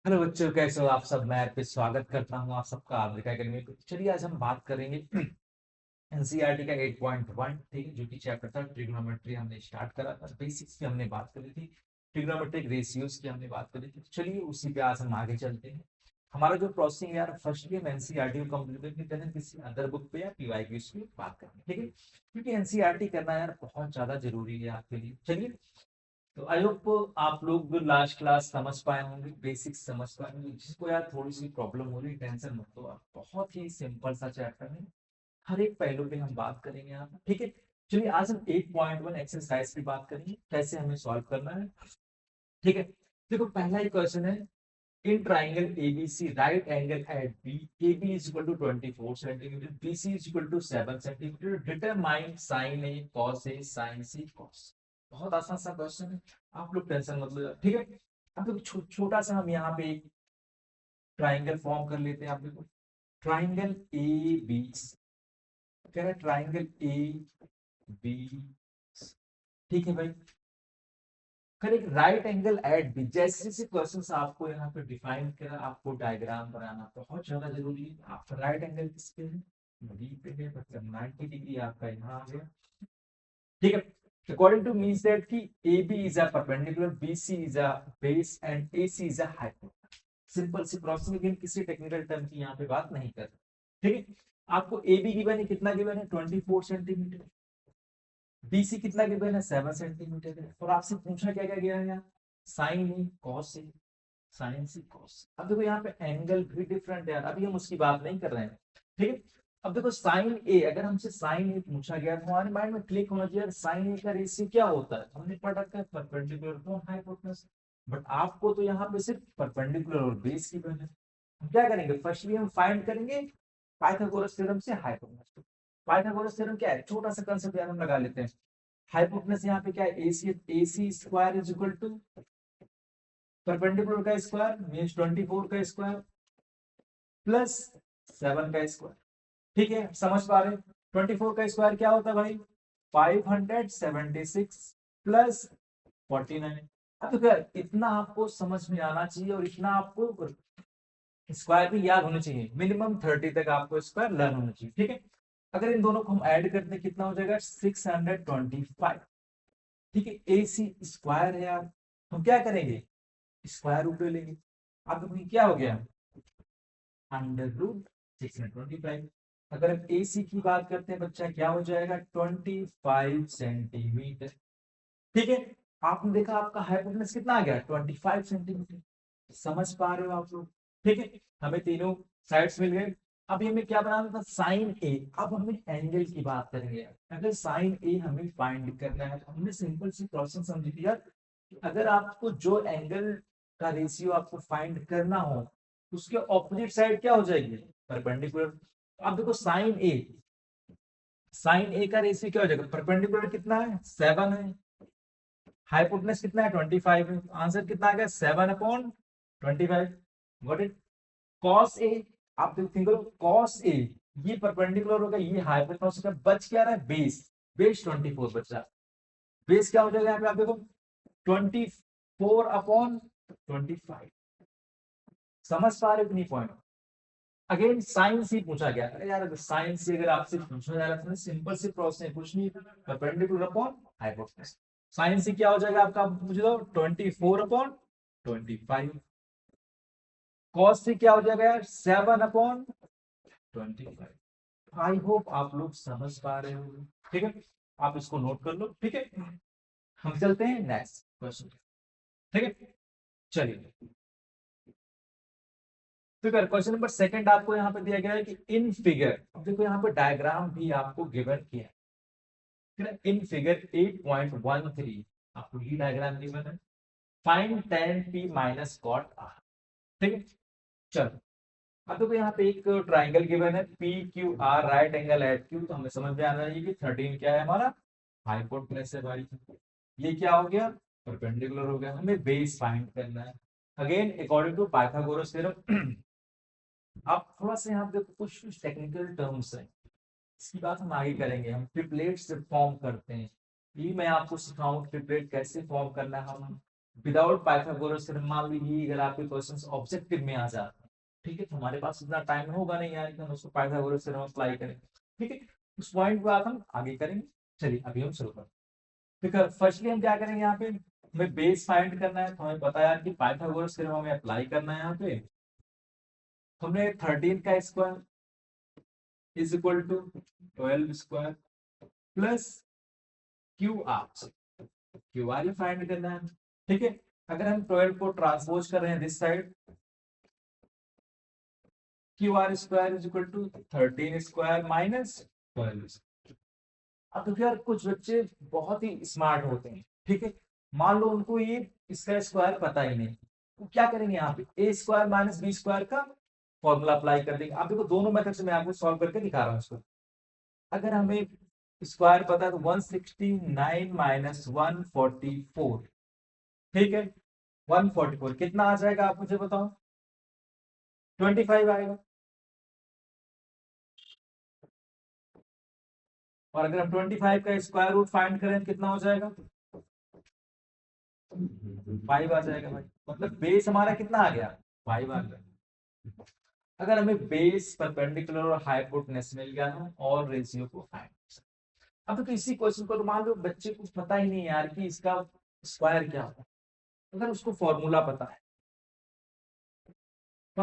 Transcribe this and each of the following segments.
Hello बच्चों, कैसे हो आप सब। मैं पे स्वागत करता हूँ आप सबका आद्रिका एकेडमी पे। चलिए आज हम बात करेंगे एनसीईआरटी का 8.1, ठीक है, जो कि चैप्टर था ट्रिग्नोमेट्री। हमने स्टार्ट करा था, बेसिक्स की हमने बात करी थी, ट्रिग्नोमेट्रिक रेशियोज की हमने बात करी थी। चलिए उसी पे आज हम आगे चलते हैं। हमारा जो प्रोसेसिंग यार, फर्स्टली हम एनसीईआरटी को कंप्लीट करते हैं, किसी अदर बुक पे या पीवाईक्यूज की बात करेंगे, ठीक है, क्योंकि एनसीईआरटी करना यार बहुत ज्यादा जरूरी है आपके लिए। चलिए, तो आई होप आप लोग लास्ट क्लास समझ पाए होंगे, बेसिक्स समझ पाए होंगे। जिसको यार थोड़ी सी प्रॉब्लम हो रही, टेंशन मत लो आप, बहुत ही सिंपल सा चैप्टर है। हर एक पहलू पे हम बात करेंगे यहाँ पे, ठीक है। चलिए आज हम 8.1 एक्सरसाइज की बात करेंगे, कैसे हमें सॉल्व करना है, ठीक है। देखो पहला ही क्वेश्चन है, in triangle ABC right angle at B, AB is equal to 24 centimetre, BC is equal to 7 centimetre, determine sine A cos A sine C cos. बहुत आसान सा क्वेश्चन है, आप लोग टेंशन मत लो, ठीक है। अब देखो छोटा सा हम यहाँ पे एक ट्राइंगल फॉर्म कर लेते हैं। आप देखो ट्राइंगल ए बी, कह रहा है ट्राइंगल ए बी, ठीक है भाई। Correct, right angle at B, जैसे जैसे क्वेश्चन आपको यहाँ पे डिफाइन करा, आपको डायग्राम बनाना बहुत ज्यादा जरूरी है। आपका राइट एंगल किस पे है, बी पे है, मतलब 90 डिग्री आपका यहाँ आ गया, ठीक है। अकॉर्डिंग टू मींस दैट कि A B is a perpendicular, B C is a base and A C is a hypotenuse. Simple सी प्रोसेस, लेकिन किसी टेक्निकल टर्म की यहाँ पे बात नहीं कर रहे, ठीक है। आपको ए बी गिवन है, कितना गिवन है 24 सेंटीमीटर, बीसी कितना गिवन है 7 सेंटीमीटर है, और आपसे पूछा क्या क्या गया है यहाँ, sign A cos A sine C cos. अब देखो यहाँ पे एंगल भी डिफरेंट है यार, अभी हम उसकी बात नहीं कर रहे हैं, ठीक है। अब देखो साइन ए, अगर हमसे साइन ए पूछा गया तो हमारे माइंड में क्लिक होना चाहिए साइन ए का रेशियो क्या होता है, हमने पढ़ रखा है परपेंडिकुलर टू हाइपोटेन्यूज। बट आपको तो यहाँ पे सिर्फ परपेंडिकुलर और बेस की बने। हम क्या करेंगे, फर्स्टली हम फाइंड करेंगे पाइथागोरस थ्योरम से हाइपोटेन्यूज। पाइथागोरस थ्योरम क्या है, छोटा सा कंसेप्ट यार हम लगा लेते हैं। हाइपोटेन्यूज यहाँ पे क्या है, AC square is equal to perpendicular का स्क्वायर मींस 24 का स्क्वायर प्लस 7 का स्क्वायर, ठीक है। समझ पा रहे हैं, 24 का स्क्वायर क्या होता है भाई, 576 प्लस 49। अब तो यार इतना आपको समझ में आना चाहिए, और इतना आपको स्क्वायर भी याद होना चाहिए, मिनिमम 30 तक आपको स्क्वायर लर्न होना चाहिए, ठीक है। अगर इन दोनों को हम ऐड करते हैं कितना हो जाएगा 625, ठीक है। AC स्क्वायर है यार, हम क्या करेंगे स्क्वायर रूट ले लेंगे। अब देखो ये क्या हो गया, अंडर रूट 625। अगर हम AC की बात करते हैं बच्चा, क्या हो जाएगा 25 सेंटीमीटर, ठीक है। आपने देखा आपका हाइपोटेन्यूज कितना आ गया 25 सेंटीमीटर। समझ पा रहे हो आप लोग, ठीक है। हमें तीनों साइड्स मिल गए। अब हमें क्या बनाना था साइन ए, अब हमें एंगल की बात करेंगे। अगर साइन ए हमें फाइंड करना है तो हमने सिंपल सी प्रोसेस समझी थी यार, अगर आपको जो एंगल का रेशियो आपको फाइंड करना हो, उसके ऑपोजिट साइड क्या हो जाएगी परपेंडिकुलर। अब देखो साइन ए का रेशियो क्या हो जाएगा, परपेंडिकुलर कितना है 7 है, हाइपोटेन्यूज कितना है 25 है, आंसर कितना आ गया 7/25। Got it. कॉस ए, आप देखो कॉस ए, ये परपेंडिकुलर होगा, ये हाइपोटेन्यूज का, बच क्या रहा है बेस, बेस 24 बच रहा है। बेस क्या हो जाएगा यहाँ पे, आप देखो 24/25। समझ पा रहे हो कि नहीं पॉइंट। अगेन साइंस ही पूछा गया, अरे यार साइंस से अगर आपसे पूछा जा रहा था सिंपल सी प्रोसेस है, कुछ नहीं, परपेंडिकुलर अपॉन हाइपोटेन्यूज। साइंस से क्या हो जाएगा आपका, मुझे दो 24/25। कॉस से क्या हो जाएगा यार 7/25। आई होप आप लोग समझ पा रहे हो, ठीक है। आप इसको नोट कर लो, ठीक है। हम चलते हैं नेक्स्ट क्वेश्चन, ठीक है। चलिए, फिगर क्वेश्चन नंबर सेकंड आपको यहाँ पे दिया गया है कि इन फिगर, अब देखो यहाँ पे डायग्राम भी आपको गिवन किया है, इन फिगर 8.13 आपको ये डायग्राम गिवन है, find tan p minus cot r, ठीक है। चलो, अब देखो यहाँ पे एक ट्राइंगल गिवन है P Q R, right angle at Q, तो हमें समझ में आना चाहिए कि 13 क्या है हमारा हाइपोटेन्यूज है भाई। ये क्या हो गया परपेंडिकुलर हो गया, हमें बेस फाइंड करना है। Again according to Pythagoras theorem. आप थोड़ा सा यहाँ पे देखो कुछ टेक्निकल टर्म्स हैं, इसकी बात हम आगे करेंगे। हम ट्रिपलेट्स फॉर्म करते हैं, ये मैं आपको सिखाऊं ट्रिपलेट कैसे फॉर्म करना है। हम विदाउट पाइथागोरस थ्योरम मान लीजिए अगर आपके क्वेश्चंस ऑब्जेक्टिव में आ जाते हैं, ठीक है, तो हमारे पास इतना टाइम होगा नहीं यार कि हम उसको पाइथागोरस थ्योरम अप्लाई करें, ठीक है, उस पॉइंट पे हम आगे करेंगे। चलिए अभी हम शुरू करते हैं। ठीक है, फर्स्टली हम क्या करेंगे, यहाँ पे हमें बेस फाइंड करना है, तो हमें पता है यार कि पाइथागोरस थ्योरम हमें अप्लाई करना है। यहाँ पे हमने 13 का square is equal to 12 square plus Q R, Q R ही फाइंड करना है, ठीक है। अगर हम 12 को ट्रांसपोज कर रहे हैं this side, Q R square is equal to 13 square minus 12। अब देखो यार कुछ बच्चे बहुत ही स्मार्ट होते हैं, ठीक है, मान लो उनको ये इसका स्क्वायर पता ही नहीं, तो क्या करेंगे, यहाँ पे ए स्क्वायर माइनस बी स्क्वायर का फॉर्मूला अप्लाई कर देंगे। आप देखो दोनों मेथड से मैं आपको सॉल्व करके दिखा रहा हूँ इसको। अगर हमें स्क्वायर पता है तो 169 माइनस 144, ठीक है, 144 कितना आ जाएगा आप मुझे बताओ, 25 आएगा। और अगर हम 25 का स्क्वायर रूट फाइंड करें कितना हो जाएगा, 5 आ जाएगा भाई। मतलब बेस हमारा कितना आ गया, 5 आ गया। अगर हमें बेस परपेंडिकुलर और हाइपोटेनस मिल गया ना, और रेशियो को फाइंड। अब तो इसी क्वेश्चन को तो मान लो बच्चे को पता ही नहीं यार कि इसका स्क्वायर क्या होता है, अगर उसको फॉर्मूला पता है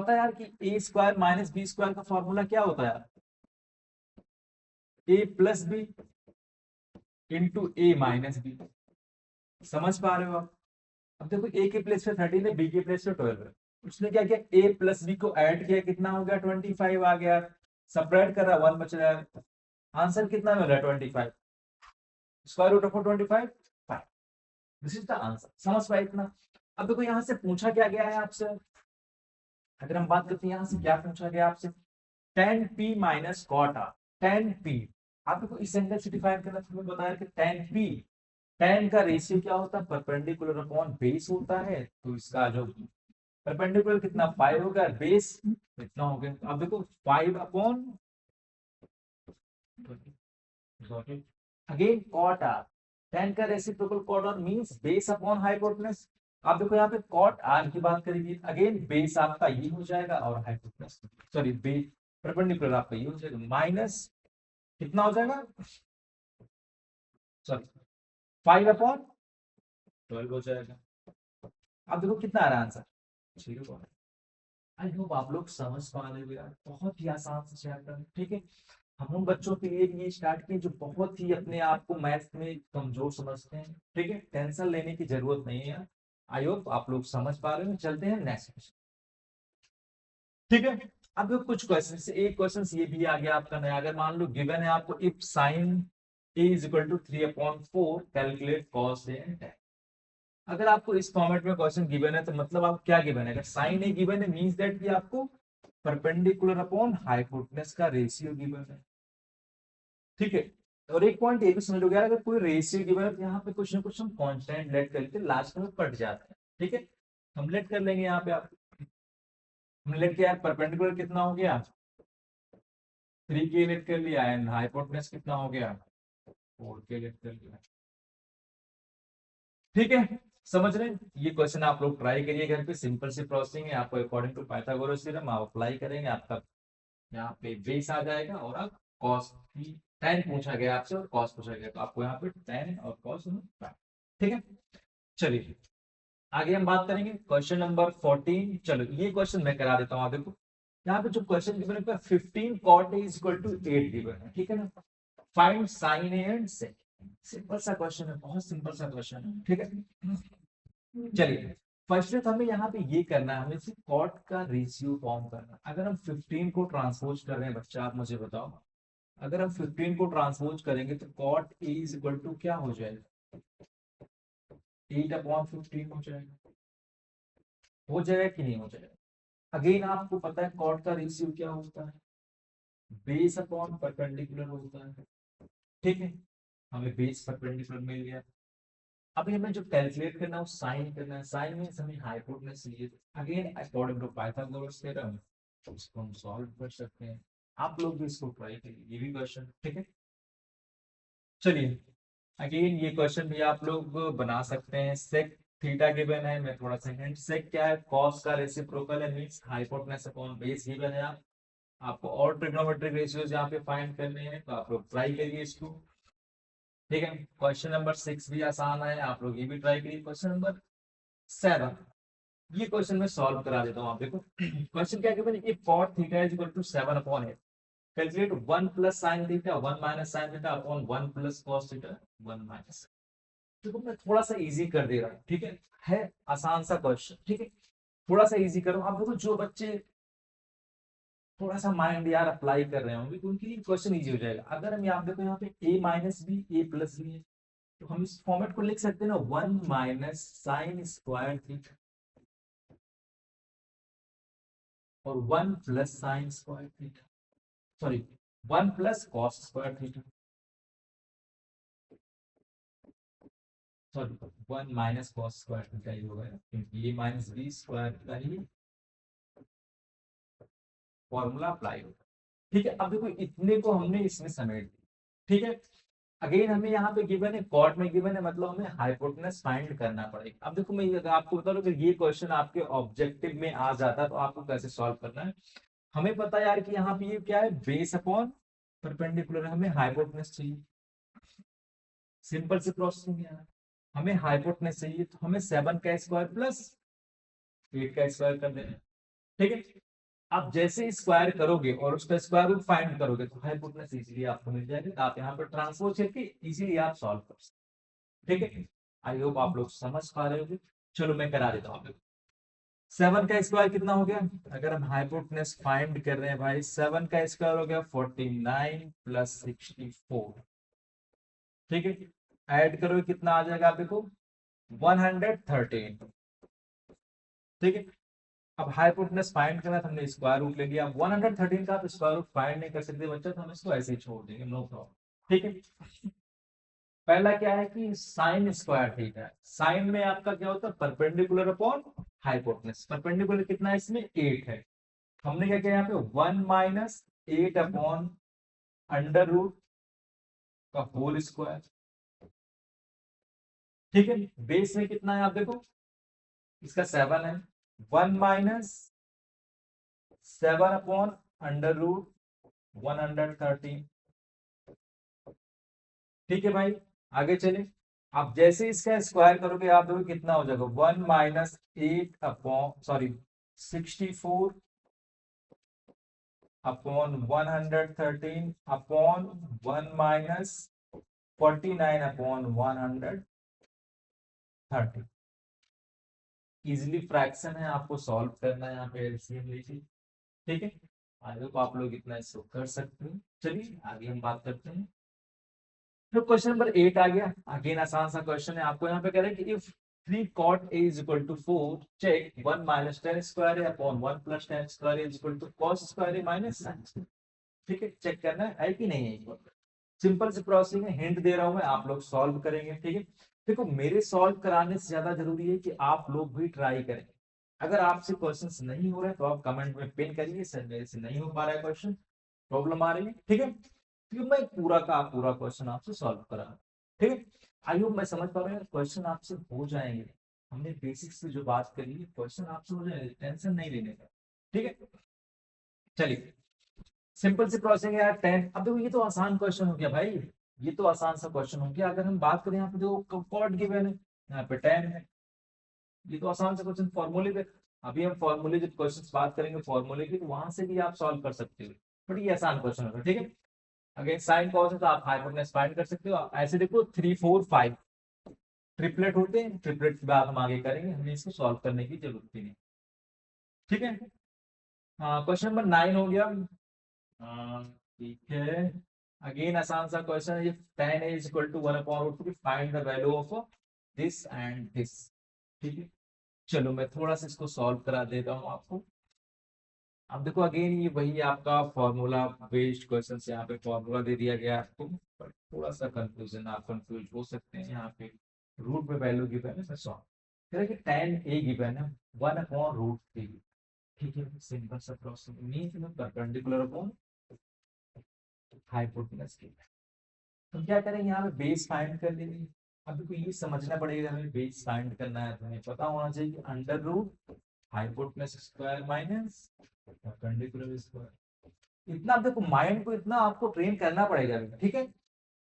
यार कि ए स्क्वायर माइनस बी स्क्वायर का फॉर्मूला क्या होता है यार, ए प्लस बी इंटू ए माइनस बी। समझ पा रहे हो आप। अब देखो ए के प्लेस पे 13 है, बी के प्लेस पे 12 है, उसने क्या किया, ए प्लस बी को ऐड किया, कितना हो गया 25 आ गया। सपरेट कर रहा 1 बच रहा है, आंसर कितना मिल रहा है 25, square root of 25 5। This is the answer. समझ पाए इतना। अब देखो यहाँ से पूछा क्या गया है आपसे, अगर हम बात करते हैं यहाँ से क्या पूछा गया आपसे, tan p minus cot R, tan p। आपको इस एंगल से डिफाइन करना था, हमें बताया कि tan p, tan का रेशियो क्या होता है, परपेंडिकुलर अपॉन बेस होता है, तो इसका जो परपेंडिकुलर कितना 5 हो गया, बेस इतना हो गया। अब देखो 5 upon again cot R, tan का reciprocal cot R means base upon hypotenuse. आप देखो यहाँ पे कॉट आर की बात करेंगे, अगेन बेस आपका ये हो जाएगा और हाइपोटेनस सॉरी बेस परपेंडिकुलर आपका ये हो जाएगा, माइनस कितना हो जाएगा, सॉरी 5 अपॉन 12 हो जाएगा। अब देखो कितना आ रहा है आंसर, 0। आई होप आप लोग समझ पा रहे हो यार, बहुत ही आसान से चैप्टर है, ठीक है। हम उन बच्चों के लिए भी ये स्टार्ट किए जो बहुत ही अपने आप को मैथ्स में कमजोर समझते हैं, ठीक है, टेंशन लेने की जरूरत नहीं है यार। आई होप आप लोग समझ पा रहे हो। चलते हैं नेक्स्ट क्वेश्चन, ठीक है। अब देखो कुछ क्वेश्चन से एक क्वेश्चन ये भी आ गया आपका नया, अगर मान लो गिवन है आपको, if sine A is equal to 3/4 calculate cos A and tan। अगर आपको इस फॉर्मेट में क्वेश्चन गिवन है तो मतलब आप क्या गिवन है, अगर साइन ए गिवन है मींस दैट कि आपको परपेंडिकुलर अपॉन हाइपोटेनस का रेशियो गिवन है, ठीक है। और एक पॉइंट ये भी समझ लो यार, अगर कोई रेशियो गिवन है तो यहाँ पे कुछ ना कुछ हम कांस्टेंट लेट करके लास्ट में कट जाते हैं, ठीक है। हम लेट कर लेंगे यहाँ पे, आप हम लेट के यार परपेंडिकुलर कितना हो गया 3 के लेट कर लिया, एंड हाइपोटेनस कितना हो गया 4 के लेट कर लिया, ठीक है। समझ रहे हैं, ये क्वेश्चन आप लोग ट्राई करिए घर पे, सिंपल सी प्रोसेसिंग है, आपको अकॉर्डिंग टू पाइथागोरस थ्योरम आप अप्लाई करेंगे, आपका यहाँ पे बेस आ जाएगा और आप कॉस की tan पूछा गया आपसे और cos पूछा गया, तो आपको यहाँ पे tan और cos ठीक है। चलिए आगे हम बात करेंगे क्वेश्चन नंबर 14। चलो ये क्वेश्चन मैं करा देता हूँ आप देखो, यहाँ पे जो क्वेश्चन गिवन है 15 cot a is equal to 8 given है, ठीक है ना। Find sin a and sec। Simple सा क्वेश्चन है, बहुत सिंपल सा क्वेश्चन है, ठीक है। चलिए फर्स्ट तो हमें यहाँ पे ये करना है, हमें सिर्फ कॉट का रेशियो फॉर्म करना है। अगर हम 15 को ट्रांसपोज कर रहे हैं बच्चा, आप मुझे बताओ, अगर हम 15 को ट्रांसपोज करेंगे तो cot A is equal to क्या हो जाएगा, 8/15 हो जाएगा। हो जाएगा कि नहीं हो जाएगा। अगेन आपको पता है कॉट का रेशियो क्या होता है, बेस अपॉन परपेंडिकुलर होता है, ठीक है। हमें बेस परपेंडिकुलर मिल गया। अभी हमें जो कैलकुलेट करना है वो साइन करना है, साइन में हमें हाइपोटेनस चाहिए। Again according to Pythagoras theorem इसको हम सॉल्व कर सकते हैं, आप लोग भी इसको ट्राई करिए, ये भी क्वेश्चन, ठीक है। चलिए अगेन ये क्वेश्चन भी आप लोग बना सकते हैं, सेक थीटा गिवन है, मैं थोड़ा सा हिंट से, क्या है कॉस का रेसिप्रोकल है means hypotenuse upon base given है। आपको और ट्रिग्नोमेट्रिक रेशियोज यहाँ पे फाइंड करने हैं तो आप लोग ट्राई करिए इसको। ठीक है, क्वेश्चन नंबर 6 भी आसान है, आप लोग ये भी ट्राई करिए। क्वेश्चन नंबर 7, ये क्वेश्चन मैं सॉल्व करा देता हूँ। आप देखो क्वेश्चन क्या है, if cot theta is equal to 7 upon 8, calculate 1 plus sine theta 1 minus sine theta upon 1 plus cos theta 1 minus. देखो मैं थोड़ा सा इजी कर दे रहा हूँ, ठीक है आसान सा क्वेश्चन, ठीक है थोड़ा सा इजी करो। आप देखो जो बच्चे थोड़ा सा माइंड यार अप्लाई कर रहे होंगे तो उनके लिए क्वेश्चन इजी हो जाएगा। अगर हम यहाँ देखो यहाँ पे a minus B A plus B है, तो हम इस फॉर्मेट को लिख सकते हैं ना, 1 माइनस साइन स्क्वायर थीटा और 1 plus sine square theta, sorry 1 plus cos square theta, sorry 1 minus cos square theta ही होगा क्योंकि a माइनस बी स्क्वायर का ही फॉर्मूला अप्लाई होगा। ठीक है, अब देखो इतने को हमने इसमें समेट दिया। ठीक है, अगेन हमें यहाँ पे गिवन है, कॉट में गिवन है, मतलब हमें हाइपोटेनस फाइंड करना पड़ेगा। अब देखो मैं अगर आपको बता दूं कि ये क्वेश्चन आपके ऑब्जेक्टिव में आ जाता तो आपको कैसे सॉल्व करना है। हमें पता है यार कि यहाँ पे ये क्या है, बेस अपॉन परपेंडिकुलर, हमें हाइपोटेनस चाहिए। सिंपल सी प्रोसेसिंग है, हमें हाइपोटेनस चाहिए तो हमें 7 का स्क्वायर प्लस 8 का स्क्वायर कर देना। ठीक है, आप जैसे स्क्वायर करोगे और उसका स्क्वायर रूट फाइंड करोगे तो हाइपोटेनस इजीली आपको मिल जाएगा। तो आप यहाँ पर ट्रांसपोज करके इजीली आप सॉल्व कर सकते। ठीक है, आई होप आप लोग समझ पा रहे होगे। चलो मैं करा देता हूँ। 7 का स्क्वायर कितना हो गया, अगर हम हाइपोटेनस फाइंड कर रहे हैं भाई, 7 का स्क्वायर हो गया 49 प्लस 64। ठीक है, ऐड करो कितना आ जाएगा आप देखो 113। ठीक है, अब हाइपोटेनस फाइंड करना था, हमने स्क्वायर रूट ले लिया। अब 113 का आप स्क्वायर रूट फाइंड नहीं कर सकते बच्चा, तो हम इसको ऐसे ही छोड़ देंगे, नो प्रॉब्लम। ठीक है, पहला क्या है कि साइन स्क्वायर थीटा है। साइन में आपका क्या होता है, परपेंडिकुलर अपॉन हाइपोटेनस। परपेंडिकुलर कितना है इसमें, 8 है। हमने क्या किया यहाँ पे 1 माइनस 8 अपॉन अंडर रूट का होल स्क्वायर। ठीक है, बेस में कितना है आप देखो, इसका 7 है। 1 माइनस 7 अपॉन अंडर रूट 113। ठीक है भाई, आगे चले। आप जैसे इसका स्क्वायर करोगे आप देखो कितना हो जाएगा, 1 minus 8 upon sorry 64 upon 113 upon 1 minus 49 upon 130। Easily fraction है, आपको सॉल्व करना है, यहाँ पे एलसीएम लीजिए। ठीक है, आई होप आप लोग इतना इसको कर सकते हो। चलिए आगे हम बात करते हैं। तो क्वेश्चन नंबर 8 आ गया, अगेन आसान सा क्वेश्चन है। आपको यहाँ पे कह रहे हैं कि if 3 cot a is equal to 4, check 1 minus tan square a upon 1 plus tan square a is equal to cos square a minus sin square। ठीक है, चेक करना है कि नहीं है। सिंपल सी प्रोसेसिंग है, हिंट दे रहा हूं मैं, आप लोग सॉल्व करेंगे। ठीक है, देखो मेरे सॉल्व कराने से ज्यादा जरूरी है कि आप लोग भी ट्राई करें। अगर आपसे क्वेश्चंस नहीं हो रहे तो आप कमेंट में पिन करिए, सर मेरे से नहीं हो पा रहा है क्वेश्चन, प्रॉब्लम आ रही है। ठीक है, क्योंकि मैं पूरा का पूरा क्वेश्चन आपसे सॉल्व करा। ठीक है, आई होप मैं समझ पा रहा हूँ, क्वेश्चन आपसे हो जाएंगे। हमने बेसिक्स से जो बात करी है, क्वेश्चन आपसे हो जाएंगे, टेंशन नहीं लेने का। ठीक है, चलिए सिंपल सी प्रोसेसिंग है यार। 10, अब देखो ये तो आसान क्वेश्चन हो गया भाई, ये तो आसान सा क्वेश्चन हो गया। अगर हम बात करें यहाँ पे जो कॉट गिवन है, यहाँ पे 10 है, ये तो आसान सा क्वेश्चन फॉर्मूले पे। अभी हम फॉर्मूले जब क्वेश्चन बात करेंगे फॉर्मूले की, तो वहां से भी आप सॉल्व कर सकते हो, बट ये आसान क्वेश्चन होगा। ठीक है, अगर साइन कॉस है तो आप हाइपोटेनस फाइंड कर सकते हो। ऐसे देखो 3 4 5 ट्रिपलेट होते हैं, ट्रिपलेट की बात हम आगे करेंगे, हमें इसको सॉल्व करने की जरूरत ही नहीं। ठीक है, क्वेश्चन नंबर 9 हो गया। ठीक है, अगेन आसान सा क्वेश्चन है, tan a is equal to 1 upon root 2, find the value of this and this. ठीक है, चलो मैं थोड़ा सा इसको सॉल्व करा देता हूँ आपको। अब देखो अगेन ये वही आपका फॉर्मूला बेस्ड क्वेश्चन, यहाँ पे फॉर्मूला दे दिया गया आपको, पर थोड़ा सा कंफ्यूजन, आप कंफ्यूज हो सकते हैं। यहाँ पे रूट में वैल्यू गिवन है, सॉल्व करें कि tan a गिवन है 1 अपॉन रूट 3। ठीक है, सिंपल सा process mean perpendicular upon hypotenuse की। तो क्या करेंगे, यहाँ पे बेस फाइंड कर लेंगे। अब देखो ये समझना पड़ेगा, हमें बेस फाइंड करना है, तो हमें पता होना चाहिए कि under root hypotenuse square minus perpendicular square. इतना अब देखो माइंड को इतना आपको ट्रेन करना पड़ेगा बेटा, ठीक है।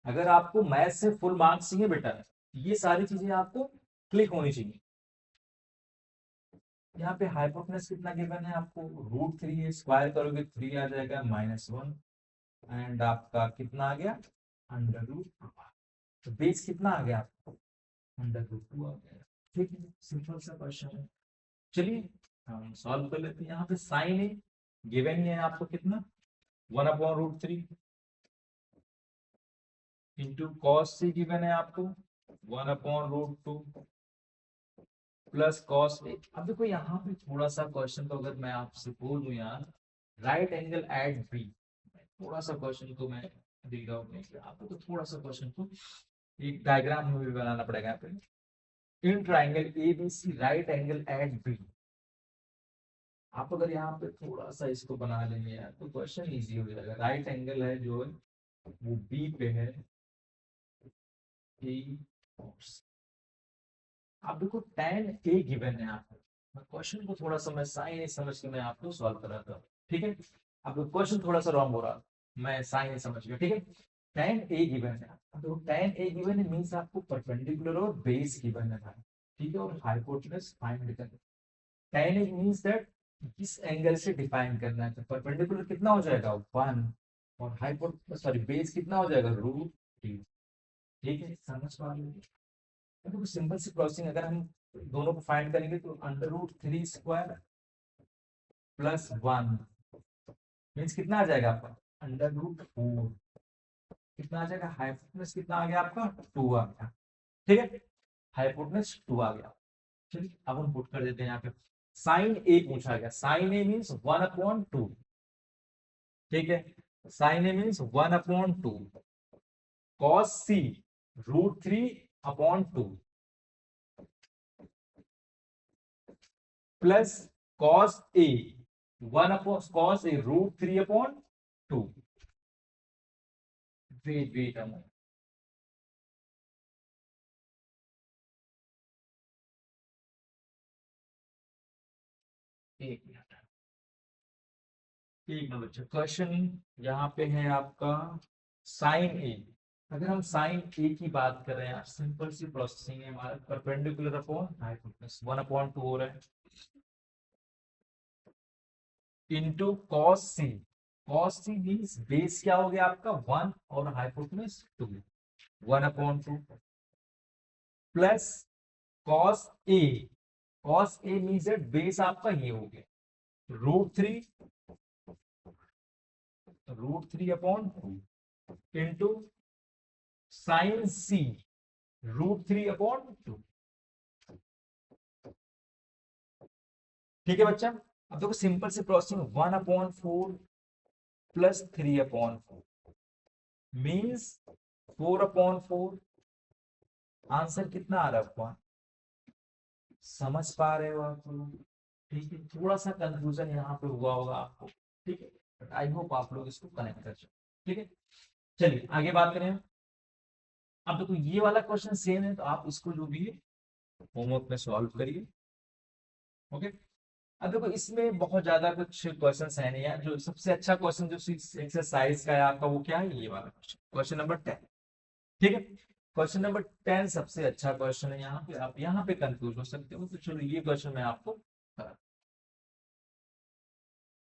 अगर आपको मैथ से फुल मार्क्स चाहिए बेटा, ये सारी चीजें आपको क्लिक होनी चाहिए। यहाँ पे हाइपोटेनस कितना गिवन है आपको, √3 है, स्क्वायर करोगे 3 आ जाएगा -1, एंड आपका कितना आ गया √2। तो बेस कितना आ गया आपको √2 आ गया। ठीक है, सिंपल सा क्वेश्चन है। चलिए हम सॉल्व कर लेते हैं। यहाँ पे साइन है गिवन ही है आपको कितना 1/√3 इंटू कॉस सी गिवन है आपको 1/√2 प्लस कॉस ए। अब देखो यहाँ पे थोड़ा सा क्वेश्चन को अगर मैं आपसे बोलूं यार, राइट एंगल एट बी, थोड़ा सा क्वेश्चन को मैं रीड आउट नहीं किया आपको, तो थोड़ा सा क्वेश्चन को एक डायग्राम में भी बनाना पड़ेगा यहाँ पे। In triangle A B C right angle at B, आप अगर यहाँ पे थोड़ा सा इसको बना लेंगे यार तो क्वेश्चन इजी हो जाएगा। राइट एंगल है जो है वो बी पे है, ए और सी। आप देखो tan ए गिवन है आपको, मैं क्वेश्चन को थोड़ा सा मैं साइन ए समझ के मैं आपको सॉल्व कराता हूँ, ठीक है। अब क्वेश्चन थोड़ा सा रॉन्ग हो रहा, मैं साइन ए समझ गया, ठीक है। tan ए गिवन है, तो tan ए गिवन है मींस आपको परपेंडिकुलर और बेस गिवन है भाई, ठीक है, और हाइपोटेनस फाइंड करना। tan ए मींस दैट किस एंगल से डिफाइन करना है, तो परपेंडिकुलर कितना हो जाएगा 1, और हाइपोटेनस सॉरी बेस कितना हो जाएगा √3। ठीक है, समझ पा रहे हो। तो सिंपल सी प्रोसेसिंग अगर हम दोनों को फाइंड करेंगे तो √3 स्क्वायर प्लस 1 मीन्स कितना आ जाएगा आपका √4, कितना आ जाएगा, हाइपोटेनस कितना आ गया आपका 2 आ गया, ठीक है, हाइपोटेनस 2 आ गया। चलिए अब हम पुट कर देते हैं यहाँ पे। साइन ए पूछा गया, साइन ए मीन्स 1/2, ठीक है, sign A means 1/2, cos C √3/2 plus cos A 1/cos A √3/2। Wait एक मिनट, एक मिनट बच्चों, क्वेश्चन यहाँ पे है आपका साइन ए। अगर हम साइन ए की बात कर रहे हैं, सिंपल सी प्रोसेसिंग है हमारा, परपेंडिकुलर अपॉन हाइपोटेनस 1/2 हो रहा है इंटू कॉस सी, कॉस सी मीन्स बेस क्या हो गया आपका 1 और hypotenuse 2, 1/2 plus cos A, cos A means base आपका ये हो गया √3/2 इंटू साइन सी √3/2। ठीक है बच्चा, अब देखो सिंपल से प्रोसेसिंग 1/4 प्लस 3/4 मीन्स 4/4। आंसर कितना आ रहा है आपका, समझ पा रहे हो आप लोग, ठीक है। थोड़ा सा कंफ्यूजन यहाँ पे हुआ होगा आपको, ठीक है, बट आई होप आप लोग इसको कनेक्ट कर सकते, ठीक है। चलिए आगे बात करें। अब देखो ये वाला क्वेश्चन सेम है, तो आप इसको जो भी है होमवर्क में सॉल्व करिए, ओके। अब देखो इसमें बहुत ज्यादा कुछ क्वेश्चन है नहीं यार, जो सबसे अच्छा क्वेश्चन जो एक्सरसाइज का है आपका वो क्या है, ये वाला क्वेश्चन, क्वेश्चन नंबर 10, ठीक है। क्वेश्चन नंबर 10 सबसे अच्छा क्वेश्चन है, यहाँ पे आप यहाँ पे कंफ्यूज हो सकते हो, तो चलो ये क्वेश्चन मैं आपको कह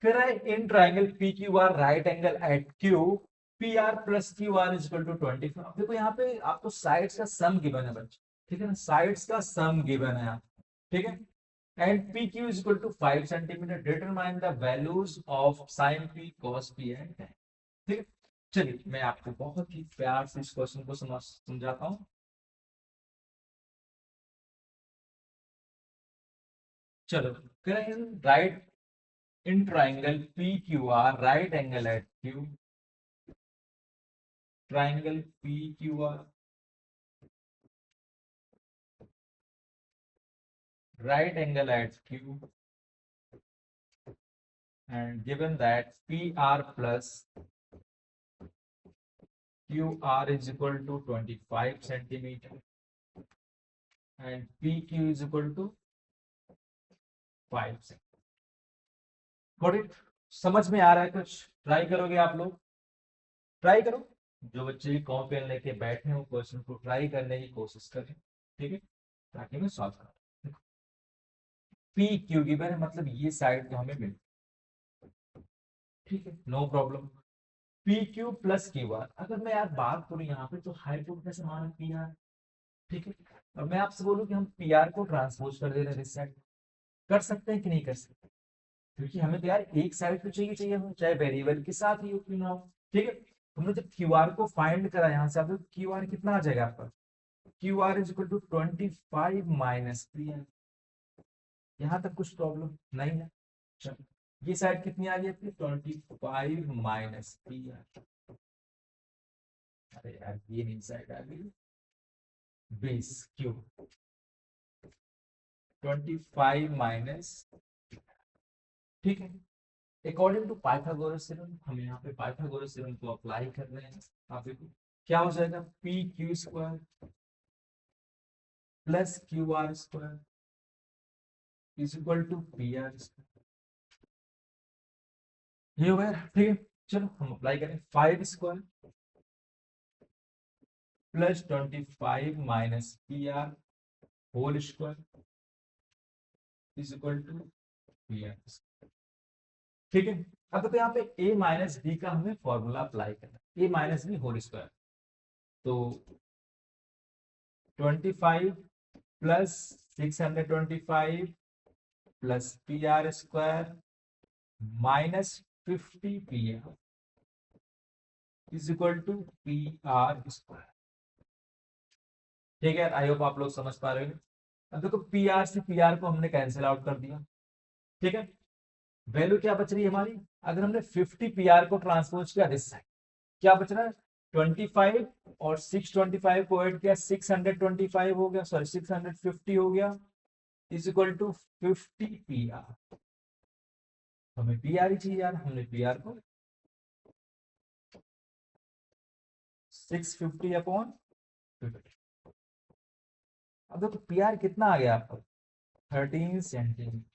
रहा है। In triangle P Q R right angle at Q P R plus Q R is equal to 25। देखो यहाँ पे आपको साइड्स का सम गिवन है बच्चे, ठीक है ना, साइड्स का सम गिवन है, ठीक है। and PQ is equal to 5 centimeter. Determine the values of sin P, cos P and tan. ठीक है, चलिए मैं आपको बहुत ही प्यार से इस क्वेश्चन को समझाता हूँ। चलो, right in triangle P Q R right angle at Q, triangle P Q R right angle at Q and given that PR plus QR is equal to 25 centimeter, and P Q is equal to 5 second. Got it? समझ में आ रहा है कुछ? Try करोगे आप लोग? Try करो। जो बच्चे कॉपी पेन लेके बैठे हो क्वेश्चन को ट्राई करने की कोशिश करें, ठीक है, ताकि मैं सॉल्व करूं। पी क्यू गिवन है, मतलब ये साइड तो हमें मिल, ठीक है, no problem. P Q plus Q R, अगर मैं यार बात करूं यहाँ पे तो हाइपोटेनस मान पी आर, ठीक है, और मैं आपसे बोलूं कि हम पी आर को ट्रांसपोज कर दे रहे हैं इस साइड, कर सकते हैं कि नहीं कर सकते? क्योंकि हमें तो यार एक साइड तो चाहिए चाहिए हो, चाहे वेरिएबल के साथ ही हो क्यों ना हो, ठीक है। हमने जब क्यू आर को फाइंड करा यहाँ से, आप क्यू आर कितना आ जाएगा आपका? Q R is equal to 25 minus P R. यहाँ तक कुछ प्रॉब्लम नहीं है? चलो, ये साइड कितनी आ गई आपकी? 25 माइनस पी आर। अरे यार ये नहीं साइड आ गई, बेस क्यू 25 माइनस, ठीक है। अकॉर्डिंग टू पाइथागोरस थ्योरम, हम यहाँ पे पाइथागोरस थ्योरम को अप्लाई कर रहे हैं। आप देखो क्या हो जाएगा, P Q square plus Q R square is equal to P R square. ये हो गया, ठीक है। चलो हम अप्लाई करें, 5 square plus 25 minus P R whole square is equal to P R, ठीक है। अब देखो यहाँ पे a माइनस बी का हमें फॉर्मूला अप्लाई करना है, a minus B whole square, तो 25 plus 625 plus P R square minus 50 P R is equal to P R square, ठीक है। आई होप आप लोग समझ पा रहे हो। अब देखो पी आर से पी आर को हमने कैंसिल आउट कर दिया, ठीक है। वैल्यू क्या बच रही है हमारी? अगर हमने 50 पी आर को ट्रांसपोज किया दिस साइड, क्या बच रहा है? 25 और 625 को ऐड किया, 625 हो गया, सॉरी 650 हो गया is equal to 50 P R. हमें पी आर ही चाहिए यार, हमने पी आर को 650 अपॉन 50। अब देखो पी आर कितना आ गया आपका? 13 सेंटीमीटर।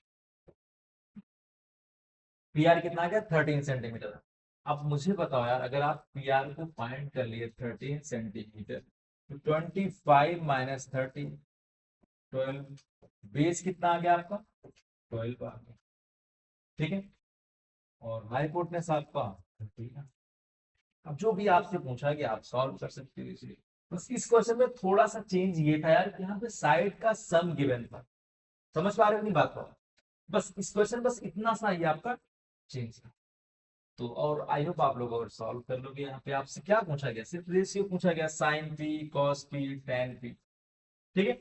पी आर कितना आ गया? 13 सेंटीमीटर। अब मुझे बताओ यार, अगर आप पी आर को फाइंड कर लिए 13 सेंटीमीटर, तो 25 माइनस 13 12, बेस कितना आ गया आपका? 12 आ गया, ठीक है। और हाइपोटेनस आपका 13। अब जो भी आपसे पूछा कि आप सॉल्व कर सकते हो इसे, बस इस क्वेश्चन में थोड़ा सा चेंज ये था यार कि यहाँ पे साइड का सम गिवन था। समझ पा रहे हो नहीं बात को? बस इस क्वेश्चन बस इतना सा ही आपका चेंज था। तो और आई होप आप लोग और सॉल्व कर लोगे। यहाँ पे आपसे क्या पूछा गया? सिर्फ रेशियो पूछा गया, sine P cos P tan P, ठीक है।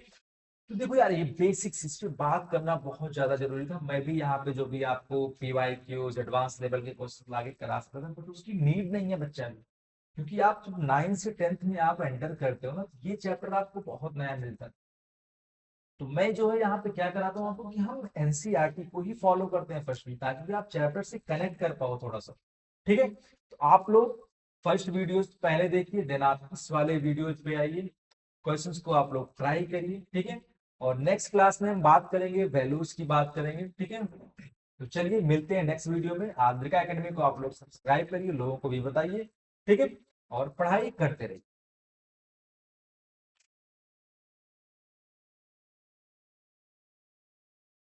तो देखो यार ये बेसिक्स, इस पे बात करना बहुत ज्यादा जरूरी था। मैं भी यहाँ पे जो भी आपको पीवाईक्यूज एडवांस लेवल के क्वेश्चन लाके करा सकता था, बट उसकी नीड नहीं है बच्चा में, क्योंकि आप जब 9 से 10th में आप एंटर करते हो ना, तो ये चैप्टर आपको बहुत नया मिलता है। तो मैं जो है यहाँ पे क्या कराता हूँ आपको कि हम एनसीईआरटी को ही फॉलो करते हैं फर्स्ट में, ताकि आप चैप्टर से कनेक्ट कर पाओ थोड़ा सा, ठीक है। तो आप लोग फर्स्ट वीडियोस पहले देखिए, देन आप इस वाले वीडियोस पे आइए, क्वेश्चंस को आप लोग ट्राई करिए, ठीक है। और नेक्स्ट क्लास में हम बात करेंगे, वैल्यूज की बात करेंगे, ठीक है। तो चलिए मिलते हैं नेक्स्ट वीडियो में। आद्रिका एकेडमी को आप लोग सब्सक्राइब करिए, लोगों को भी बताइए, ठीक है, और पढ़ाई करते रहिए।